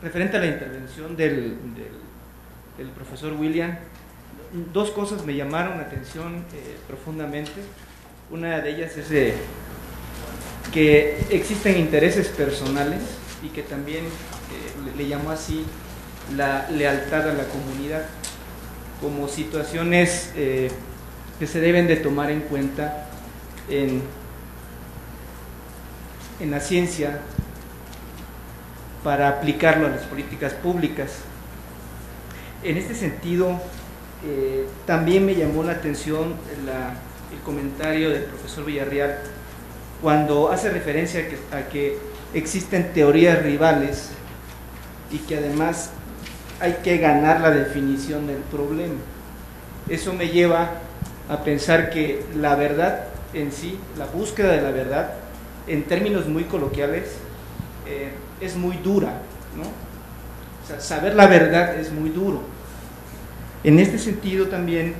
referente a la intervención del profesor William, dos cosas me llamaron la atención profundamente. Una de ellas es que existen intereses personales y que también le llamó así la lealtad a la comunidad como situaciones que se deben de tomar en cuenta en la ciencia para aplicarlo a las políticas públicas. En este sentido, también me llamó la atención el comentario del profesor Villarreal cuando hace referencia a que existen teorías rivales y que además hay que ganar la definición del problema. Eso me lleva a pensar que la verdad en sí, la búsqueda de la verdad, en términos muy coloquiales, es muy dura, ¿no? O sea, saber la verdad es muy duro. En este sentido también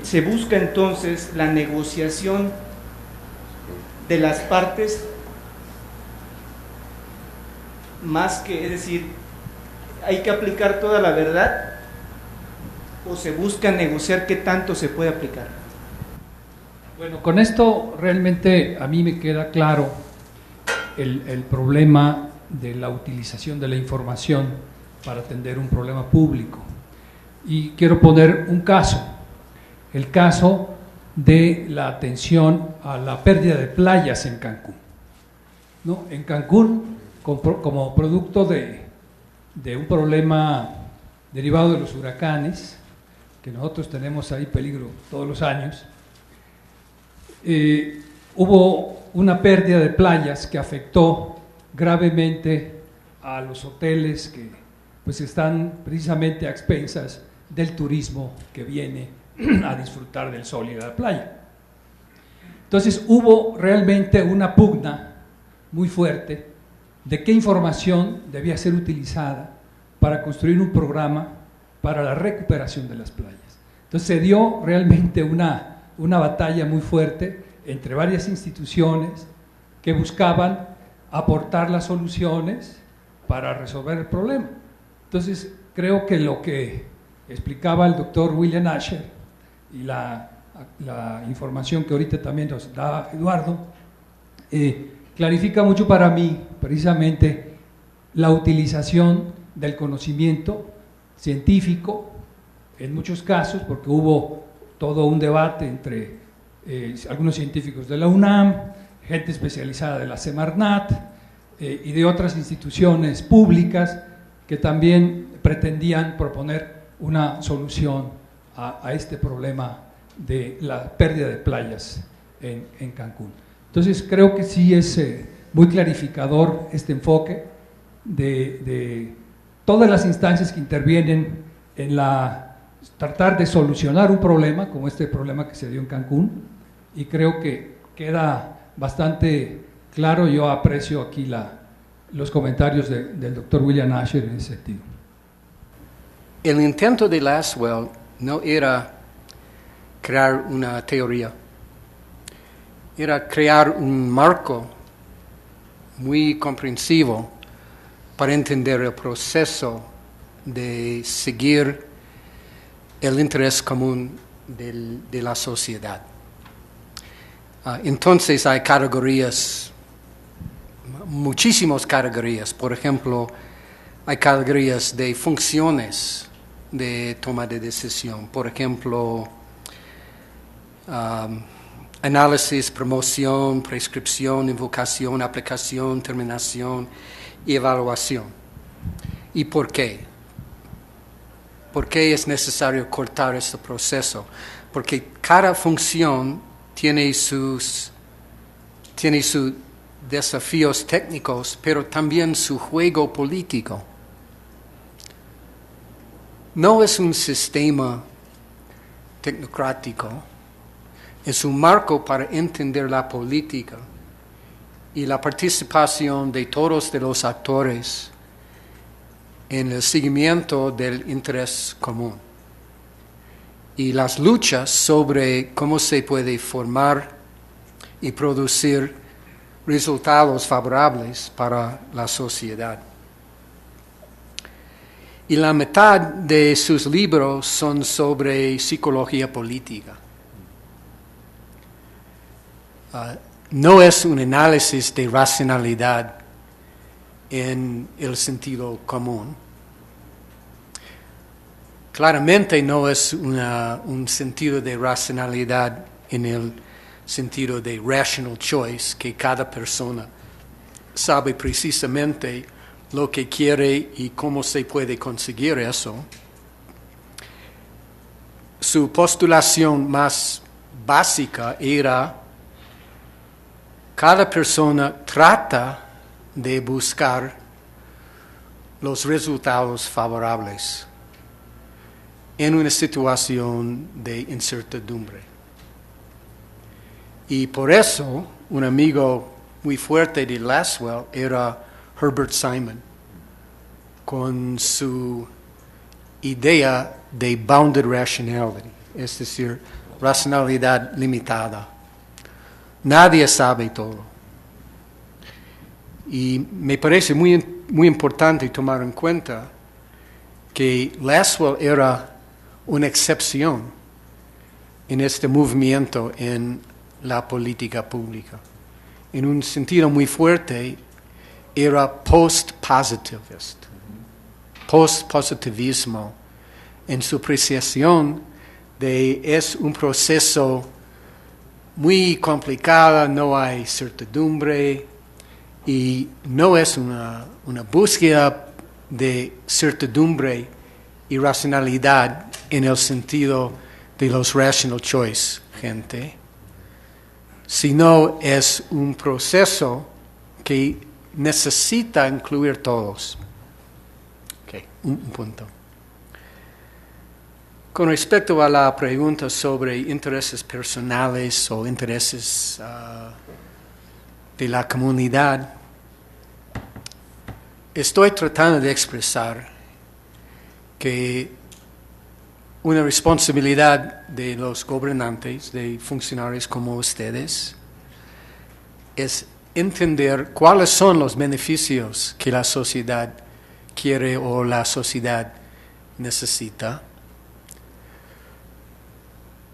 se busca entonces la negociación de las partes, más que, es decir, hay que aplicar toda la verdad o se busca negociar qué tanto se puede aplicar. Bueno, con esto realmente a mí me queda claro el problema de la utilización de la información para atender un problema público. Y quiero poner un caso, el caso de la atención a la pérdida de playas en Cancún, ¿no? En Cancún, como producto de un problema derivado de los huracanes, que nosotros tenemos ahí peligro todos los años, hubo una pérdida de playas que afectó gravemente a los hoteles que pues están precisamente a expensas del turismo que viene a disfrutar del sol y de la playa. Entonces hubo realmente una pugna muy fuerte de qué información debía ser utilizada para construir un programa para la recuperación de las playas. Entonces se dio realmente una batalla muy fuerte entre varias instituciones que buscaban aportar las soluciones para resolver el problema. Entonces creo que lo que explicaba el doctor William Asher y la información que ahorita también nos da Eduardo, clarifica mucho para mí precisamente la utilización del conocimiento científico en muchos casos, porque hubo todo un debate entre algunos científicos de la UNAM, gente especializada de la Semarnat y de otras instituciones públicas que también pretendían proponer una solución a este problema de la pérdida de playas en Cancún. Entonces creo que sí es muy clarificador este enfoque de todas las instancias que intervienen en tratar de solucionar un problema como este problema que se dio en Cancún, y creo que queda bastante claro. Yo aprecio aquí los comentarios del doctor William Asher en ese sentido. El intento de Lasswell no era crear una teoría, era crear un marco muy comprensivo para entender el proceso de seguir el interés común de la sociedad. Entonces hay categorías, muchísimas categorías. Por ejemplo, hay categorías de funciones de toma de decisión. Por ejemplo, análisis, promoción, prescripción, invocación, aplicación, terminación y evaluación. ¿Y por qué? ¿Por qué es necesario cortar este proceso? Porque cada función tiene sus desafíos técnicos, pero también su juego político. No es un sistema tecnocrático, es un marco para entender la política y la participación de todos los actores en el seguimiento del interés común. Y las luchas sobre cómo se puede formar y producir resultados favorables para la sociedad. y la mitad de sus libros son sobre psicología política. No es un análisis de racionalidad en el sentido común. Claramente no es un sentido de racionalidad en el sentido de rational choice, que cada persona sabe precisamente lo que quiere y cómo se puede conseguir eso. Su postulación más básica era: cada persona trata de buscar los resultados favorables en una situación de incertidumbre. Y por eso, un amigo muy fuerte de Lasswell era Herbert Simon, con su idea de bounded rationality, es decir, racionalidad limitada. Nadie sabe todo. Y me parece muy importante tomar en cuenta que Lasswell era una excepción en este movimiento en la política pública. En un sentido muy fuerte, era post-positivist, post-positivismo, en su apreciación de es un proceso muy complicado, no hay certidumbre y no es una búsqueda de certidumbre y racionalidad en el sentido de los rational choice, gente, sino es un proceso que necesita incluir todos. Okay, un punto. Con respecto a la pregunta sobre intereses personales o intereses de la comunidad, estoy tratando de expresar que una responsabilidad de los gobernantes, de funcionarios como ustedes, es entender cuáles son los beneficios que la sociedad quiere o la sociedad necesita,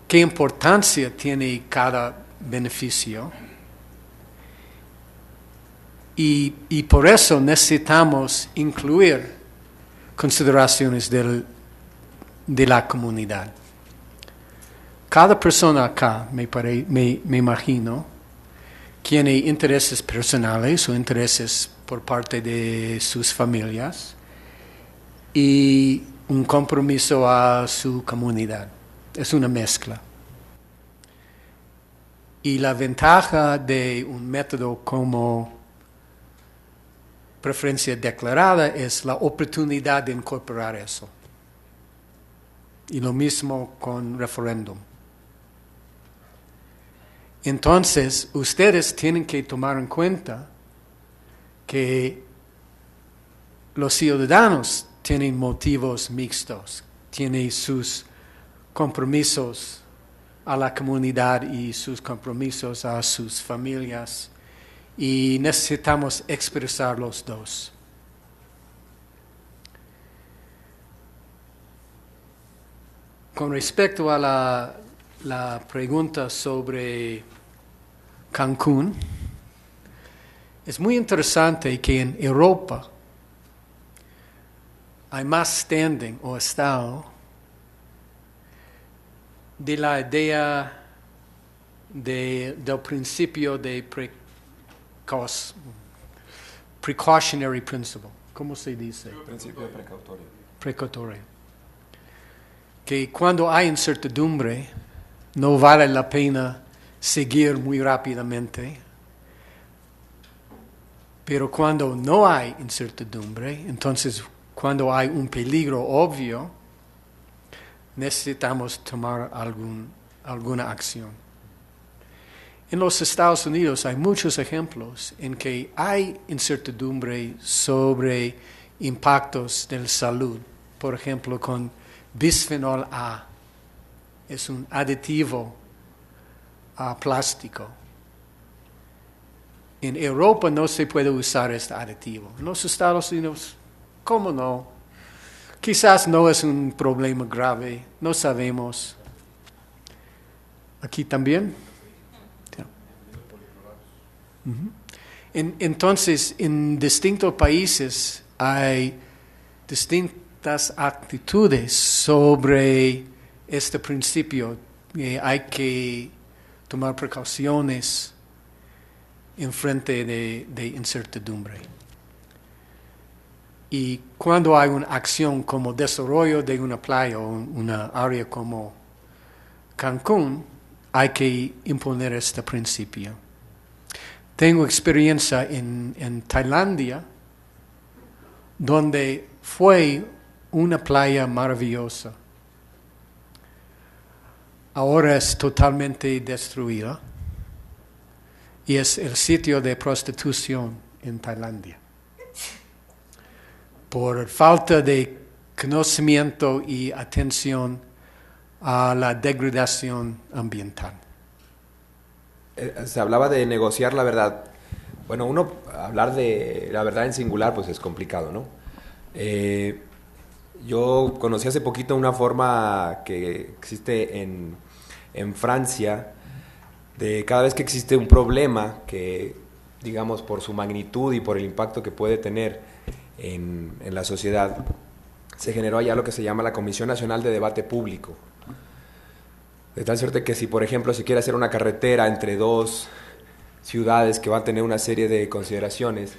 qué importancia tiene cada beneficio, y por eso necesitamos incluir consideraciones de la comunidad. Cada persona acá, me imagino, tiene intereses personales o intereses por parte de sus familias y un compromiso a su comunidad. Es una mezcla. Y la ventaja de un método como preferencia declarada es la oportunidad de incorporar eso. Y lo mismo con referéndum. Entonces, ustedes tienen que tomar en cuenta que los ciudadanos tienen motivos mixtos, tienen sus compromisos a la comunidad y sus compromisos a sus familias, y necesitamos expresar los dos. Con respecto a la pregunta sobre Cancún, es muy interesante que en Europa hay más standing o estado de la idea del principio de precautionary principle. ¿Cómo se dice? Principio precautorio. Precautorio. Que cuando hay incertidumbre, no vale la pena seguir muy rápidamente. Pero cuando no hay incertidumbre, entonces cuando hay un peligro obvio, necesitamos tomar alguna acción. En los Estados Unidos hay muchos ejemplos en que hay incertidumbre sobre impactos de la salud. Por ejemplo, con bisfenol A. Es un aditivo plástico. En Europa no se puede usar este aditivo. En los Estados Unidos, ¿cómo no? Quizás no es un problema grave, no sabemos. ¿Aquí también? Ya. Entonces, en distintos países hay distintas actitudes sobre este principio. Hay que tomar precauciones en frente de incertidumbre. Y cuando hay una acción como desarrollo de una playa o una área como Cancún, hay que imponer este principio. Tengo experiencia en Tailandia, donde fue una playa maravillosa. Ahora es totalmente destruida y es el sitio de prostitución en Tailandia. Por falta de conocimiento y atención a la degradación ambiental. Se hablaba de negociar la verdad. Bueno, hablar de la verdad en singular pues es complicado, ¿no? Yo conocí hace poquito una forma que existe en Francia, de cada vez que existe un problema que, digamos, por su magnitud y por el impacto que puede tener en la sociedad, se generó allá lo que se llama la Comisión Nacional de Debate Público. De tal suerte que si, por ejemplo, se quiere hacer una carretera entre dos ciudades que van a tener una serie de consideraciones,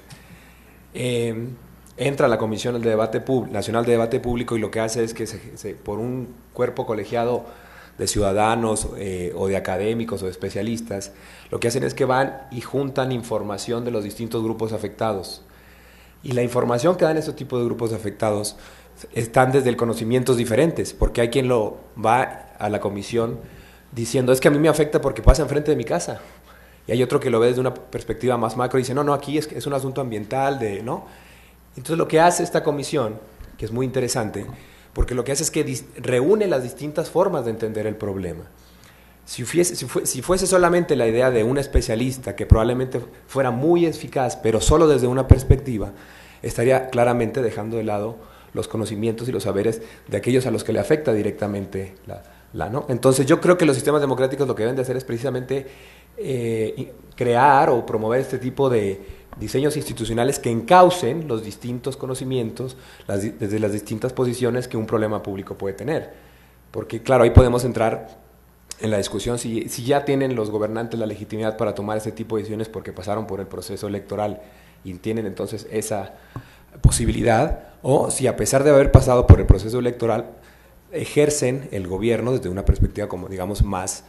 entra la Comisión Nacional de Debate Público y lo que hace es que por un cuerpo colegiado de ciudadanos o de académicos o de especialistas, lo que hacen es que van y juntan información de los distintos grupos afectados. Y la información que dan estos tipos de grupos afectados están desde conocimientos diferentes, porque hay quien lo va a la comisión diciendo, es que a mí me afecta porque pasa enfrente de mi casa. Y hay otro que lo ve desde una perspectiva más macro y dice, no, aquí es un asunto ambiental, ¿no? Entonces lo que hace esta comisión, que es muy interesante, porque lo que hace es que reúne las distintas formas de entender el problema. Si fuese solamente la idea de un especialista, que probablemente fuera muy eficaz, pero solo desde una perspectiva, estaría claramente dejando de lado los conocimientos y los saberes de aquellos a los que le afecta directamente ¿no? Entonces yo creo que los sistemas democráticos lo que deben de hacer es precisamente crear o promover este tipo de diseños institucionales que encaucen los distintos conocimientos desde las distintas posiciones que un problema público puede tener. Porque claro, ahí podemos entrar en la discusión si ya tienen los gobernantes la legitimidad para tomar ese tipo de decisiones porque pasaron por el proceso electoral y tienen entonces esa posibilidad, o si a pesar de haber pasado por el proceso electoral ejercen el gobierno desde una perspectiva como digamos más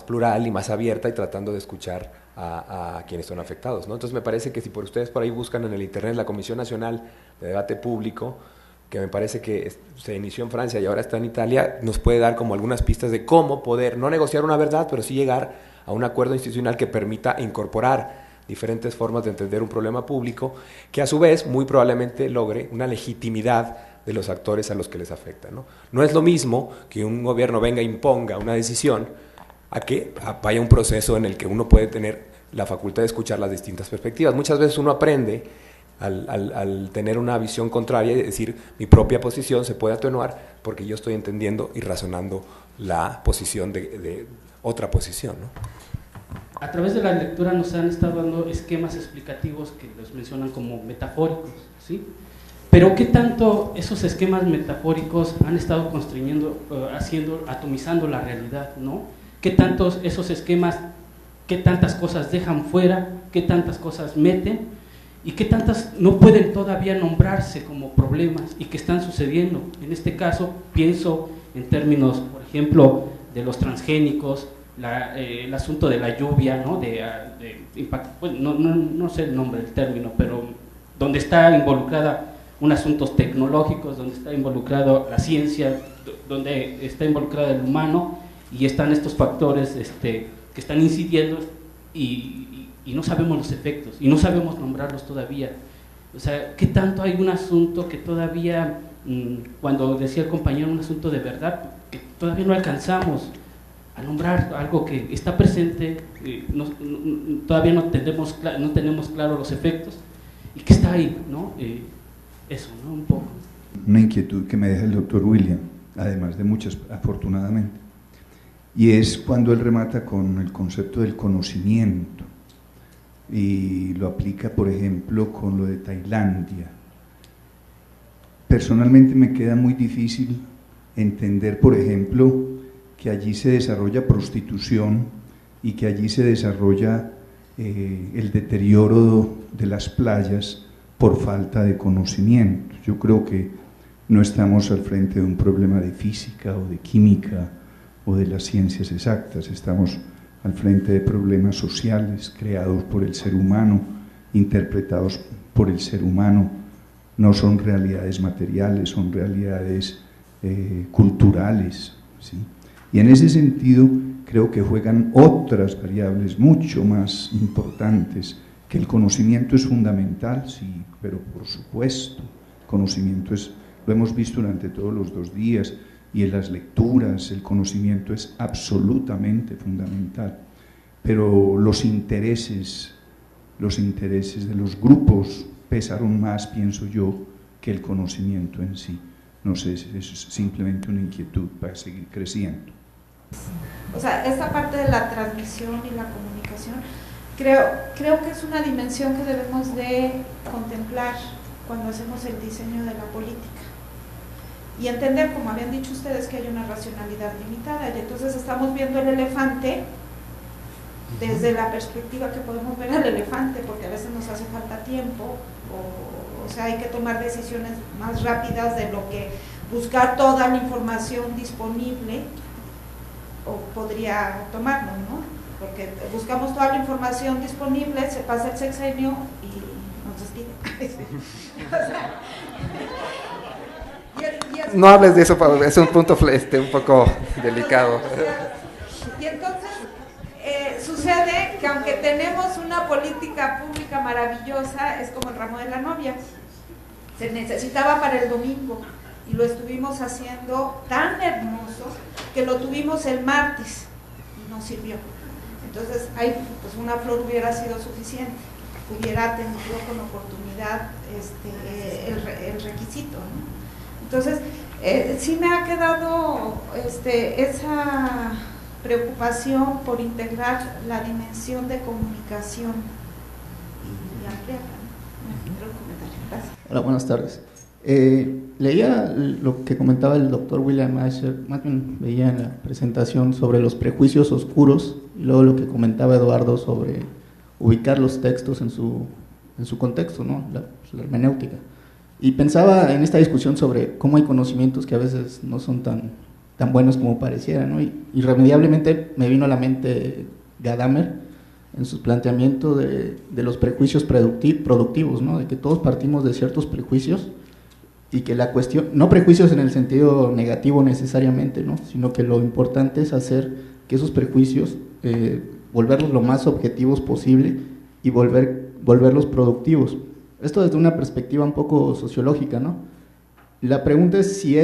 plural y más abierta y tratando de escuchar a quienes son afectados, ¿no? Entonces me parece que si por ustedes por ahí buscan en el internet la Comisión Nacional de Debate Público, que me parece que se inició en Francia y ahora está en Italia, nos puede dar como algunas pistas de cómo poder, no negociar una verdad, pero sí llegar a un acuerdo institucional que permita incorporar diferentes formas de entender un problema público, que a su vez muy probablemente logre una legitimidad de los actores a los que les afecta, ¿no? No es lo mismo que un gobierno venga e imponga una decisión a que vaya un proceso en el que uno puede tener la facultad de escuchar las distintas perspectivas. Muchas veces uno aprende al tener una visión contraria y decir mi propia posición se puede atenuar porque yo estoy entendiendo y razonando la posición de otra posición, ¿no? A través de la lectura nos han estado dando esquemas explicativos que los mencionan como metafóricos, ¿sí? Pero ¿qué tanto esos esquemas metafóricos han estado constriñendo, atomizando la realidad, ¿no? ¿Qué tantos esos esquemas, qué tantas cosas dejan fuera, qué tantas cosas meten y qué tantas no pueden todavía nombrarse como problemas y que están sucediendo? En este caso pienso en términos, por ejemplo, de los transgénicos, el asunto de la lluvia, ¿no? De impacto, pues, no sé el nombre del término, pero donde está involucrada asuntos tecnológicos, donde está involucrado la ciencia, donde está involucrado el humano y están estos factores que están incidiendo y no sabemos los efectos y no sabemos nombrarlos todavía. O sea, ¿qué tanto hay un asunto que todavía, cuando decía el compañero, un asunto de verdad, que todavía no alcanzamos a nombrar algo que está presente, todavía no tenemos claro los efectos y que está ahí, ¿no? Eso, ¿no? Un poco. una inquietud que me deja el doctor William, además de muchas, afortunadamente, y es cuando él remata con el concepto del conocimiento y lo aplica, por ejemplo, con lo de Tailandia. Personalmente me queda muy difícil entender, por ejemplo, que allí se desarrolla prostitución y que allí se desarrolla el deterioro de las playas por falta de conocimiento. Yo creo que no estamos al frente de un problema de física o de química o de las ciencias exactas, estamos al frente de problemas sociales creados por el ser humano, interpretados por el ser humano. No son realidades materiales, son realidades culturales, ¿sí? Y en ese sentido creo que juegan otras variables mucho más importantes, que el conocimiento es fundamental, sí, pero por supuesto, el conocimiento es, lo hemos visto durante todos los 2 días, y en las lecturas, el conocimiento es absolutamente fundamental, pero los intereses de los grupos pesaron más, pienso yo, que el conocimiento en sí. No sé, es simplemente una inquietud para seguir creciendo. O sea, esta parte de la transmisión y la comunicación, creo que es una dimensión que debemos de contemplar cuando hacemos el diseño de la política. Y entender, como habían dicho ustedes, que hay una racionalidad limitada, y entonces estamos viendo el elefante desde la perspectiva que podemos ver al elefante, porque a veces nos hace falta tiempo, o sea, hay que tomar decisiones más rápidas de lo que buscar toda la información disponible o podría tomarnos, ¿no? Porque buscamos toda la información disponible, se pasa el sexenio y nos despiden. O sea, no hables de eso, Pablo, es un punto un poco delicado. Y entonces sucede que aunque tenemos una política pública maravillosa, es como el ramo de la novia, se necesitaba para el domingo y lo estuvimos haciendo tan hermoso que lo tuvimos el martes y no sirvió. Entonces ahí pues una flor hubiera sido suficiente, hubiera atendido con oportunidad el requisito, ¿no? Entonces, sí me ha quedado esa preocupación por integrar la dimensión de comunicación y ampliarla, ¿no? Gracias. Hola, buenas tardes. Leía lo que comentaba el doctor William Asher, más bien veía en la presentación sobre los prejuicios oscuros y luego lo que comentaba Eduardo sobre ubicar los textos en su contexto, ¿no? La hermenéutica. Y pensaba en esta discusión sobre cómo hay conocimientos que a veces no son tan buenos como pareciera, ¿no? Y irremediablemente me vino a la mente Gadamer en su planteamiento de los prejuicios productivos, ¿no? De que todos partimos de ciertos prejuicios y que la cuestión, no prejuicios en el sentido negativo necesariamente, ¿no? Sino que lo importante es hacer que esos prejuicios, volverlos lo más objetivos posible y volverlos productivos. Esto desde una perspectiva un poco sociológica, ¿no? La pregunta es si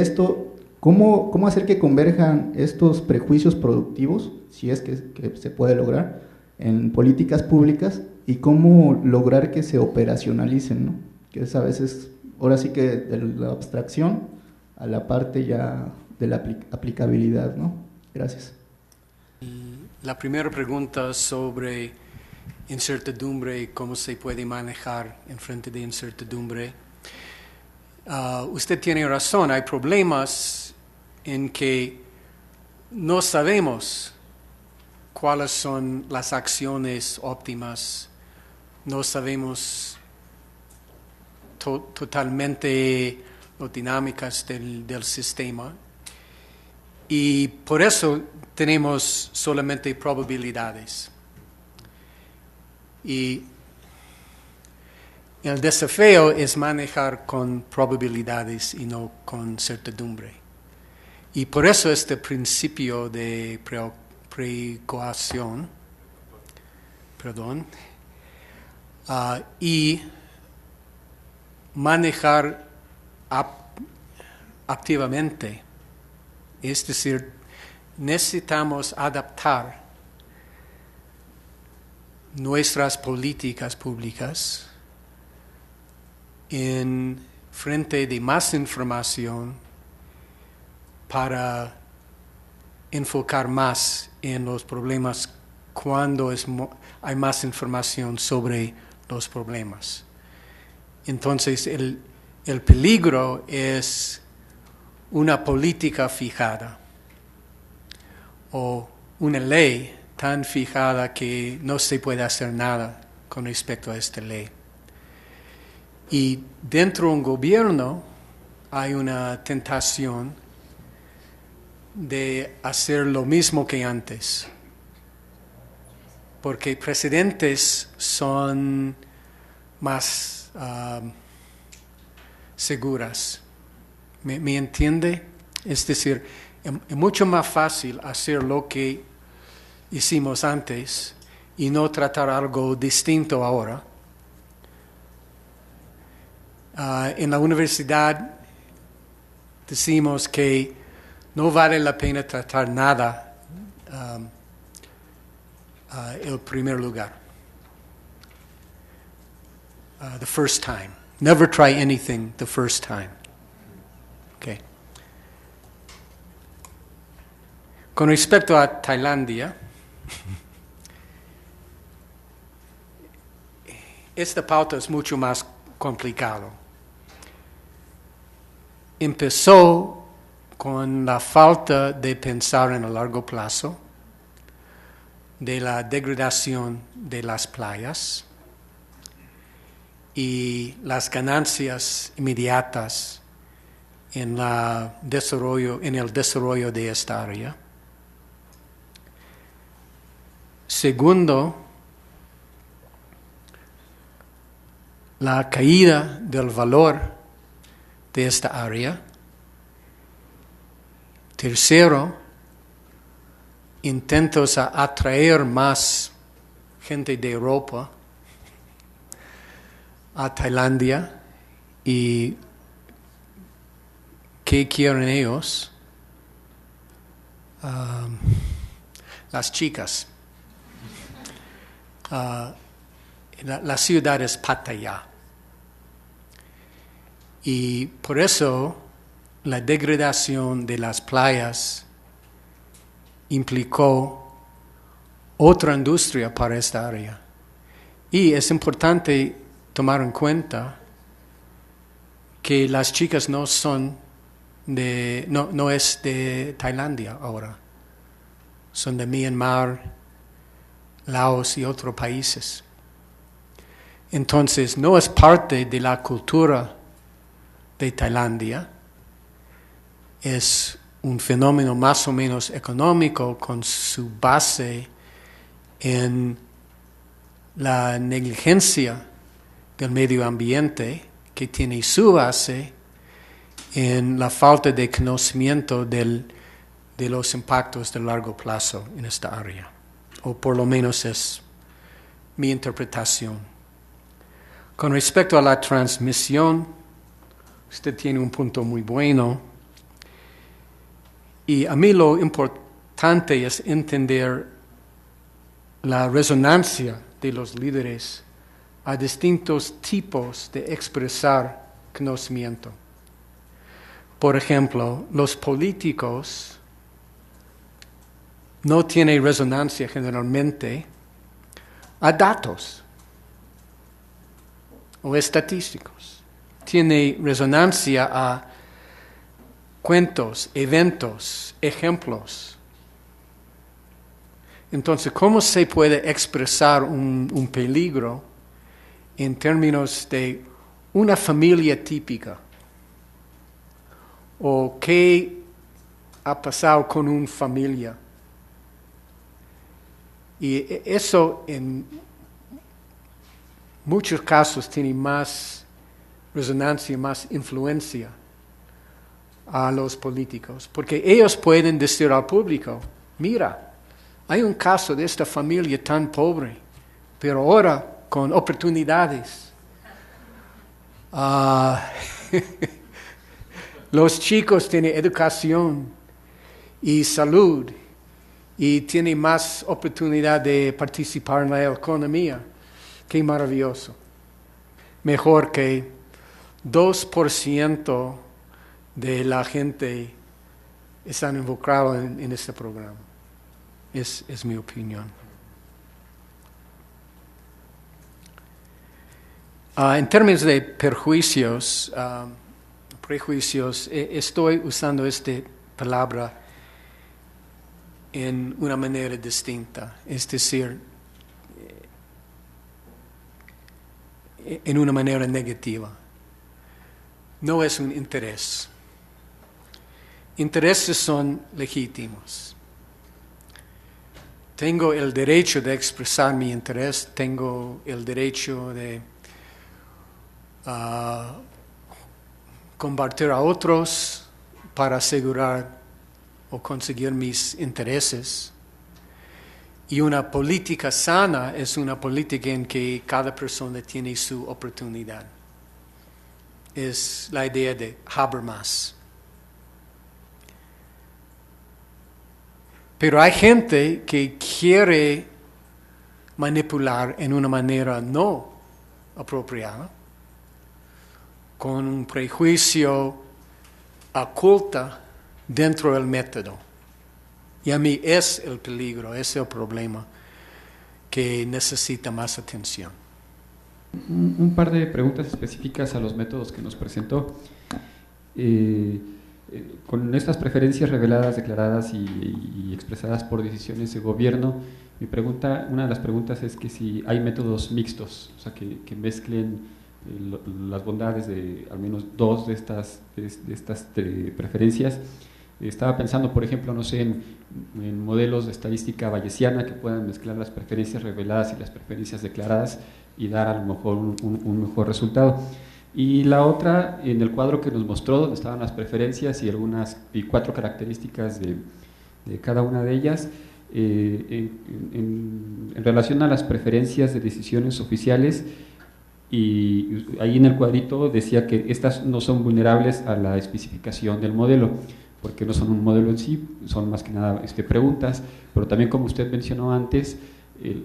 ¿cómo hacer que converjan estos prejuicios productivos, si es que se puede lograr, en políticas públicas, y cómo lograr que se operacionalicen, ¿no? Que es a veces, ahora sí que de la abstracción a la parte ya de la aplicabilidad, ¿no? Gracias. La primera pregunta sobre incertidumbre y cómo se puede manejar en frente de incertidumbre. Usted tiene razón, hay problemas en que no sabemos cuáles son las acciones óptimas, no sabemos totalmente las dinámicas del sistema y por eso tenemos solamente probabilidades. Y el desafío es manejar con probabilidades y no con certidumbre. Y por eso este principio de precaución, y manejar activamente, es decir, necesitamos adaptar nuestras políticas públicas en frente de más información para enfocar más en los problemas cuando hay más información sobre los problemas. Entonces, el peligro es una política fijada o una ley tan fijada que no se puede hacer nada con respecto a esta ley. Y dentro de un gobierno hay una tentación de hacer lo mismo que antes, porque presidentes son más seguras. ¿Me entiende? Es decir, es mucho más fácil hacer lo que hicimos antes y no tratar algo distinto ahora. En la universidad decimos que no vale la pena tratar nada el primer lugar. The first time. Never try anything the first time. Okay. Con respecto a Tailandia, esta pauta es mucho más complicado. Empezó con la falta de pensar en el largo plazo, de la degradación de las playas y las ganancias inmediatas en el desarrollo de esta área. Segundo, la caída del valor de esta área. Tercero, intentos a atraer más gente de Europa a Tailandia. ¿Y qué quieren ellos? Las chicas. La ciudad es Pattaya. Y por eso la degradación de las playas implicó otra industria para esta área. Y es importante tomar en cuenta que las chicas no es de Tailandia ahora. Son de Myanmar, Laos y otros países. Entonces no es parte de la cultura de Tailandia. Es un fenómeno más o menos económico con su base en la negligencia del medio ambiente, que tiene su base en la falta de conocimiento de los impactos de largo plazo en esta área. O por lo menos es mi interpretación. Con respecto a la transmisión, usted tiene un punto muy bueno. Y a mí lo importante es entender la resonancia de los líderes a distintos tipos de expresar conocimiento. Por ejemplo, los políticos no tienen resonancia generalmente a datos o estadísticos. Tiene resonancia a cuentos, eventos, ejemplos. Entonces, ¿cómo se puede expresar un peligro en términos de una familia típica? ¿O qué ha pasado con una familia? Y eso en muchos casos tiene más resonancia, más influencia a los políticos, porque ellos pueden decir al público, mira, hay un caso de esta familia tan pobre, pero ahora con oportunidades. Los chicos tienen educación y salud y tienen más oportunidad de participar en la economía. Qué maravilloso. Mejor que 2% de la gente están involucrados en este programa. Es mi opinión. En términos de prejuicios, estoy usando esta palabra en una manera distinta, es decir, en una manera negativa. No es un interés. Intereses son legítimos. Tengo el derecho de expresar mi interés, tengo el derecho de combatir a otros para asegurar o conseguir mis intereses. Y una política sana es una política en que cada persona tiene su oportunidad. Es la idea de Habermas. Pero hay gente que quiere manipular en una manera no apropiada, con un prejuicio oculto dentro del método. Y a mí es el peligro, es el problema que necesita más atención. Un par de preguntas específicas a los métodos que nos presentó. Con estas preferencias reveladas, declaradas y expresadas por decisiones de gobierno, una de las preguntas es que si hay métodos mixtos, o sea, que mezclen las bondades de al menos dos de estas preferencias. Estaba pensando, por ejemplo, no sé, en modelos de estadística bayesiana que puedan mezclar las preferencias reveladas y las preferencias declaradas y dar a lo mejor un mejor resultado. Y la otra, en el cuadro que nos mostró, donde estaban las preferencias y 4 características de cada una de ellas, en relación a las preferencias de decisiones oficiales, y ahí en el cuadrito decía que estas no son vulnerables a la especificación del modelo, porque no son un modelo en sí, son más que nada preguntas, pero también, como usted mencionó antes,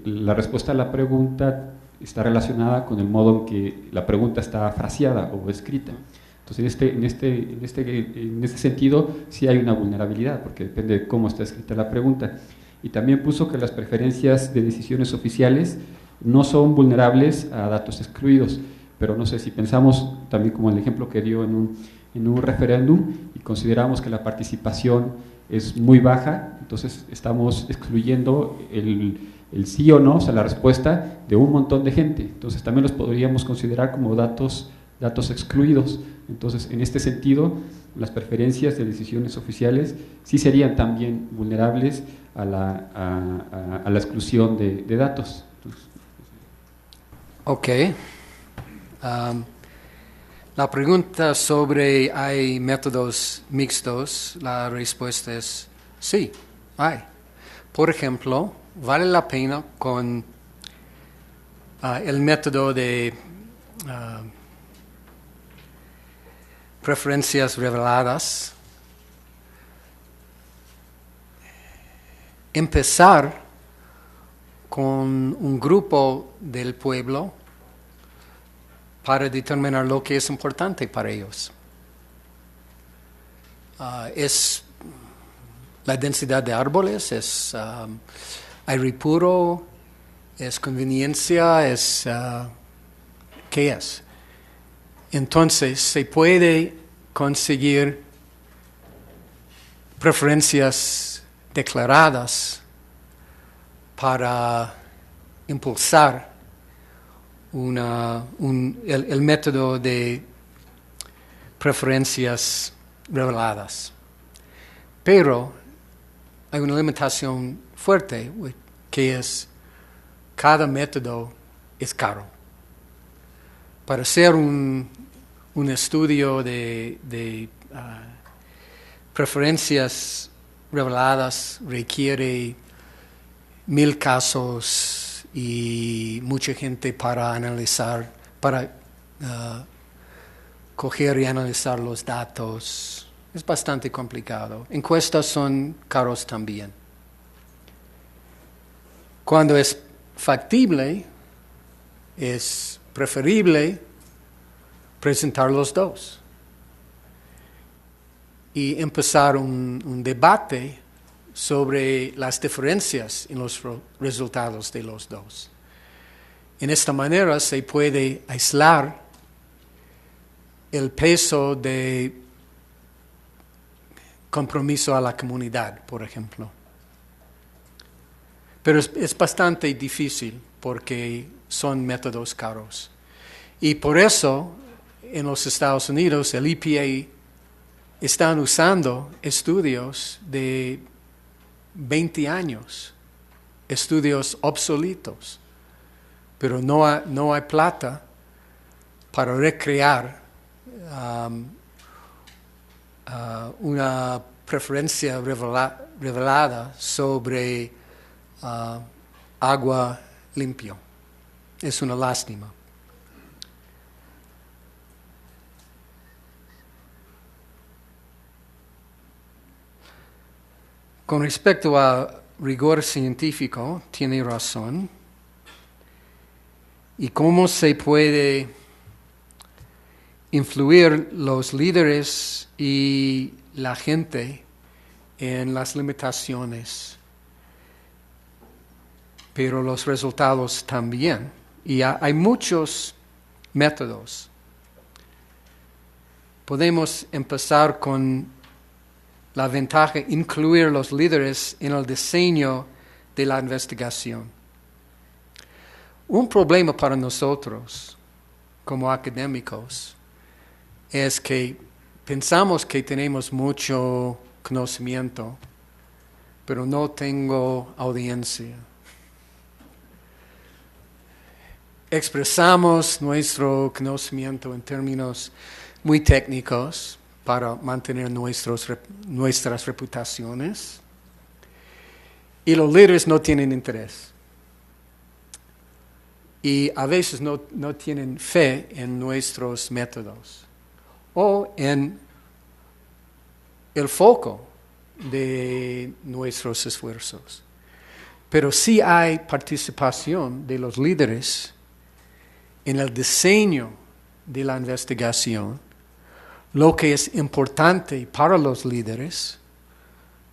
la respuesta a la pregunta está relacionada con el modo en que la pregunta está fraseada o escrita. Entonces, en este sentido, sí hay una vulnerabilidad, porque depende de cómo está escrita la pregunta. Y también puso que las preferencias de decisiones oficiales no son vulnerables a datos excluidos, pero no sé si pensamos también como el ejemplo que dio en un referéndum y consideramos que la participación es muy baja, entonces estamos excluyendo el sí o no, o sea, la respuesta de un montón de gente. Entonces también los podríamos considerar como datos excluidos. Entonces, en este sentido, las preferencias de decisiones oficiales sí serían también vulnerables a la exclusión de datos. Entonces, Ok. La pregunta sobre ¿hay métodos mixtos? La respuesta es sí, hay. Por ejemplo, vale la pena con el método de preferencias reveladas empezar con un grupo del pueblo para determinar lo que es importante para ellos. Es la densidad de árboles, es aire puro, es conveniencia, es ¿qué es? Entonces se puede conseguir preferencias declaradas para impulsar el método de preferencias reveladas. Pero hay una limitación fuerte, que es cada método es caro. Para hacer un estudio de preferencias reveladas requiere 1000 casos y mucha gente para analizar, para coger y analizar los datos. Es bastante complicado. Encuestas son caros también. Cuando es factible, es preferible presentar los dos y empezar un debate sobre las diferencias en los resultados de los dos. En esta manera se puede aislar el peso de compromiso a la comunidad, por ejemplo. Pero es bastante difícil porque son métodos caros. Y por eso en los Estados Unidos el EPA están usando estudios de 20 años, estudios obsoletos, pero no hay plata para recrear una preferencia revelada sobre agua limpia. Es una lástima. Con respecto a rigor científico, tiene razón. ¿Y cómo se puede influir los líderes y la gente en las limitaciones? Pero los resultados también. Y hay muchos métodos. Podemos empezar con la ventaja de incluir los líderes en el diseño de la investigación. Un problema para nosotros, como académicos, es que pensamos que tenemos mucho conocimiento, pero no tengo audiencia. Expresamos nuestro conocimiento en términos muy técnicos para mantener nuestras reputaciones, y los líderes no tienen interés. Y a veces no tienen fe en nuestros métodos o en el foco de nuestros esfuerzos. Pero sí hay participación de los líderes en el diseño de la investigación, lo que es importante para los líderes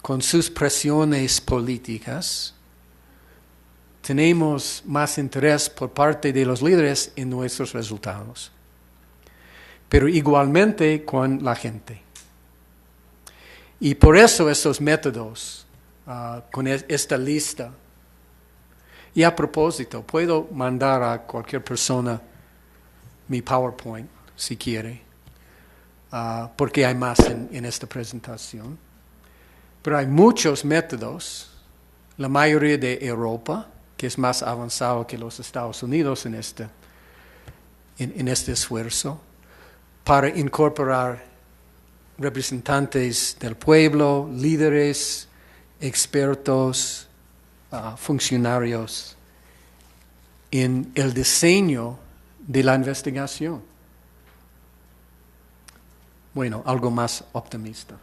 con sus presiones políticas. Tenemos más interés por parte de los líderes en nuestros resultados, pero igualmente con la gente. Y por eso estos métodos, con esta lista, y a propósito, puedo mandar a cualquier persona mi PowerPoint, si quiere, porque hay más en esta presentación. Pero hay muchos métodos, la mayoría de Europa, que es más avanzado que los Estados Unidos en este esfuerzo, para incorporar representantes del pueblo, líderes, expertos, funcionarios en el diseño de la investigación. Bueno, algo más optimista.